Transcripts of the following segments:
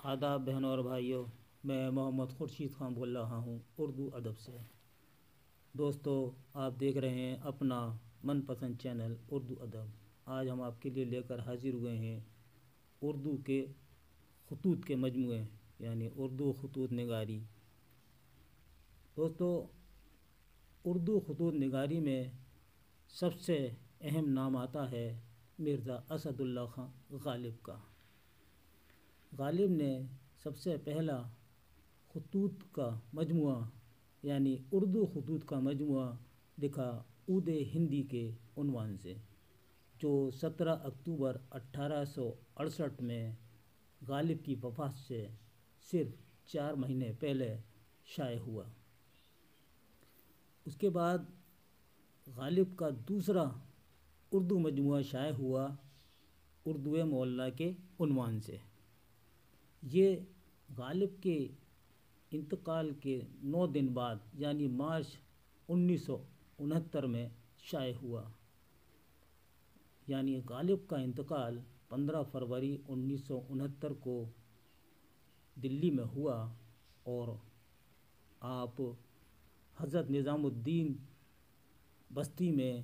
آداب بہنوں اور بھائیوں، میں محمد خورشید خان بول رہا ہوں اردو ادب سے۔ دوستو، آپ دیکھ رہے ہیں اپنا من پسند چینل اردو ادب۔ آج ہم آپ کے لیے لے کر حاضر ہوئے ہیں اردو کے خطوط کے مجموعے، یعنی اردو خطوط نگاری۔ دوستو، اردو خطوط نگاری میں سب سے اہم نام آتا ہے مرزا اسد اللہ خان غالب کا۔ غالب نے سب سے پہلا خطوط کا مجموعہ یعنی اردو خطوط کا مجموعہ لکھا عود ہندی کے عنوان سے، جو 17 اکتوبر 1868 میں غالب کی وفات سے صرف 4 مہینے پہلے شائع ہوا۔ اس کے بعد غالب کا دوسرا اردو مجموعہ شائع ہوا اردو معلیٰ کے عنوان سے۔ یہ غالب کے انتقال کے 9 دن بعد یعنی مارچ 1969 میں شائع ہوا، یعنی غالب کا انتقال 15 فروری 1969 کو دلی میں ہوا اور آپ حضرت نظام الدین بستی میں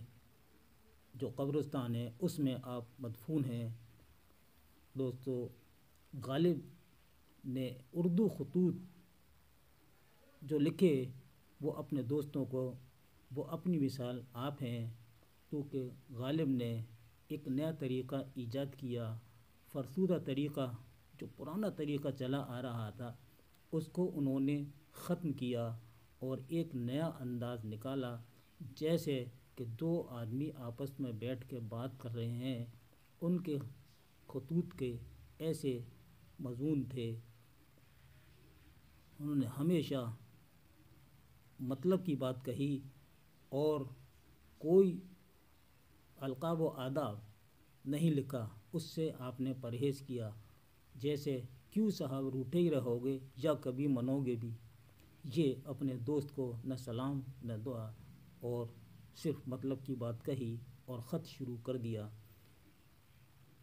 جو قبرستان ہے اس میں آپ مدفون ہیں۔ دوستو، غالب نے اردو خطوط جو لکھے وہ اپنے دوستوں کو، وہ اپنی مثال آپ ہیں، کیونکہ غالب نے ایک نیا طریقہ ایجاد کیا۔ فرسودہ طریقہ، جو پرانا طریقہ چلا آ رہا تھا، اس کو انہوں نے ختم کیا اور ایک نیا انداز نکالا، جیسے کہ 2 آدمی آپس میں بیٹھ کے بات کر رہے ہیں۔ ان کے خطوط کے ایسے مضمون تھے، انہوں نے ہمیشہ مطلب کی بات کہی اور کوئی القاب و آداب نہیں لکھا، اس سے آپ نے پرہیز کیا، جیسے کیوں صاحب روٹھے ہی رہو گے یا کبھی منو گے بھی۔ یہ اپنے دوست کو نہ سلام نہ دعا اور صرف مطلب کی بات کہی اور خط شروع کر دیا۔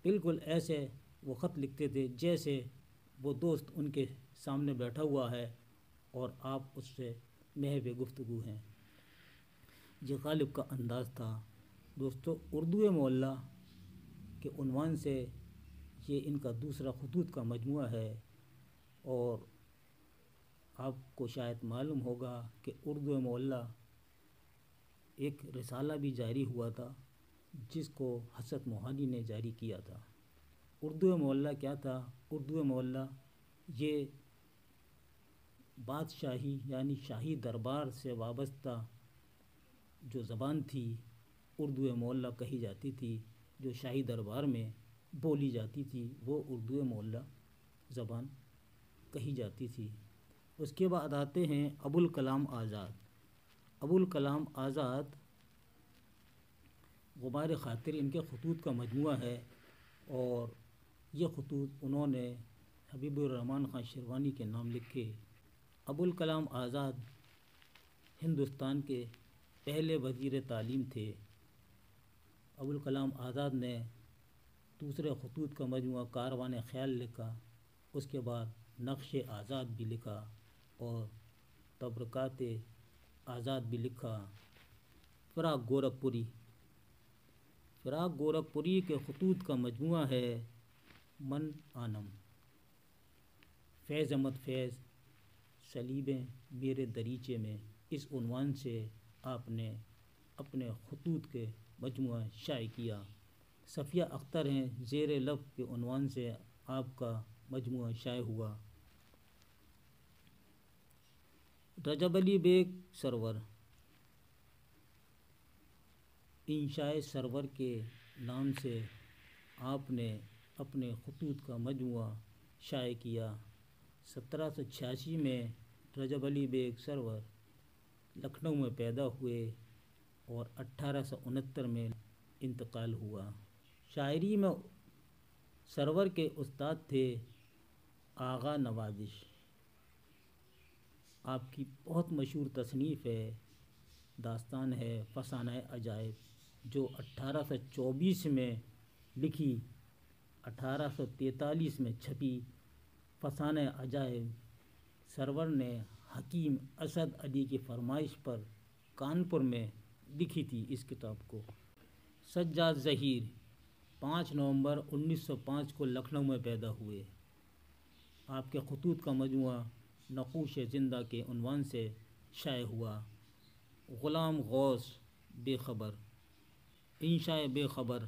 بالکل ایسے وہ خط لکھتے تھے جیسے وہ دوست ان کے سامنے بیٹھا ہوا ہے اور آپ اس سے محو گفتگو ہیں۔ یہ غالب کا انداز تھا۔ دوستو، اردو معلیٰ کے عنوان سے یہ ان کا دوسرا خطوط کا مجموعہ ہے، اور آپ کو شاید معلوم ہوگا کہ اردو معلیٰ ایک رسالہ بھی جاری ہوا تھا جس کو حسرت موہانی نے جاری کیا تھا۔ اردو معلیٰ کیا تھا؟ اردو معلیٰ یہ بادشاہی یعنی شاہی دربار سے وابستہ جو زبان تھی، اردو معلیٰ کہی جاتی تھی، جو شاہی دربار میں بولی جاتی تھی، وہ اردو معلیٰ زبان کہی جاتی تھی۔ اس کے بعد آتے ہیں ابوالکلام آزاد۔ ابوالکلام آزاد غبار خاطر ان کے خطوط کا مجموعہ ہے، اور یہ خطوط انہوں نے حبیب الرحمن خان شیروانی کے نام لکھے۔ ابوالکلام آزاد ہندوستان کے پہلے وزیر تعلیم تھے۔ ابوالکلام آزاد نے دوسرے خطوط کا مجموعہ کاروان خیال لکھا، اس کے بعد نقش آزاد بھی لکھا اور تبرکات آزاد بھی لکھا۔ فراق گورکھپوری کے خطوط کا مجموعہ ہے من آنم۔ فیض احمد فیض، صلیبیں میرے دریچے میں، اس عنوان سے آپ نے اپنے خطوط کے مجموعہ شائع کیا۔ صفیہ اختر ہیں، زیر لب کے عنوان سے آپ کا مجموعہ شائع ہوا۔ رجب علی بیگ سرور، انشائے سرور کے نام سے آپ نے اپنے خطوط کا مجموعہ شائع کیا۔ 1786 میں رجب علی بیگ سرور لکھنؤ میں پیدا ہوئے اور 1869 میں انتقال ہوا۔ شاعری میں سرور کے استاد تھے آغا نوازش۔ آپ کی بہت مشہور تصنیف ہے، داستان ہے فسانہ عجائب، جو 1824 میں لکھی، 1843 میں چھپی۔ فسانہ عجائب سرور نے حکیم اسد علی کی فرمائش پر کانپور میں لکھی تھی اس کتاب کو۔ سجاد ظہیر 5 نومبر 1905 کو لکھنؤ میں پیدا ہوئے۔ آپ کے خطوط کا مجموعہ نقوش زندہ کے عنوان سے شائع ہوا۔ غلام غوث بے خبر انشاء بے خبر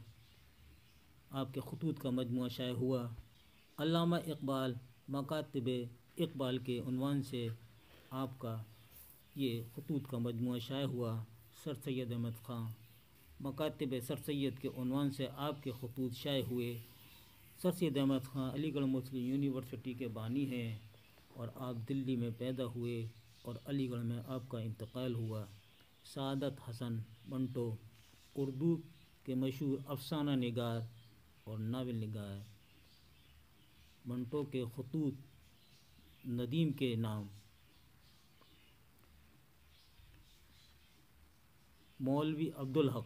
آپ کے خطوط کا مجموعہ شائع ہوا۔ علامہ اقبال مکاتب اقبال کے عنوان سے آپ کا یہ خطوط کا مجموعہ شائع ہوا۔ سر سید احمد خان مکاتب سر سید کے عنوان سے آپ کے خطوط شائع ہوئے۔ سر سید احمد خان علی گڑھ مسلم یونیورسٹی کے بانی ہیں اور آپ دلی میں پیدا ہوئے اور علی گڑھ میں آپ کا انتقال ہوا۔ سعادت حسن منٹو اردو کے مشہور افسانہ نگار اور ناول نگار۔ منٹو کے خطوط ندیم کے نام۔ مولوی عبدالحق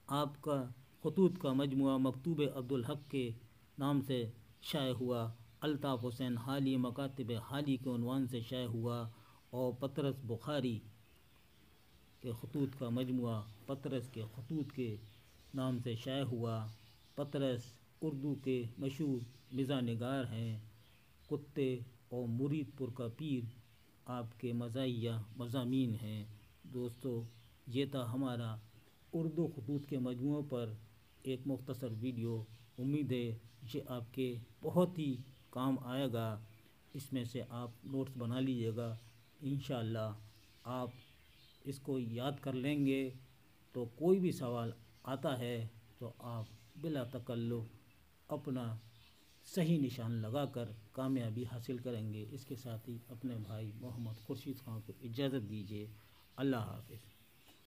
آپ کا خطوط کا مجموعہ مکتوب عبدالحق کے نام سے شائع ہوا۔ الطاف حسین حالی مکاتب حالی کے عنوان سے شائع ہوا اور پطرس بخاری کے خطوط کا مجموعہ پطرس کے خطوط کے نام سے شائع ہوا۔ پطرس اردو کے مشہور مزاح نگار ہیں۔ کتے اور مرید پور کا پیر آپ کے مزاحیہ مضامین ہیں۔ دوستو، یہ تھا ہمارا اردو خطوط کے مجموعوں پر ایک مختصر ویڈیو۔ امید ہے یہ آپ کے بہت ہی کام آئے گا۔ اس میں سے آپ نوٹس بنا لیجیے گا۔ انشاءاللہ آپ اس کو یاد کر لیں گے تو کوئی بھی سوال آتا ہے تو آپ بلا تکلف اپنا صحیح نشان لگا کر کامیابی حاصل کریں گے۔ اس کے ساتھ ہی اپنے بھائی محمد خورشید خان کو اجازت دیجیے۔ اللہ حافظ۔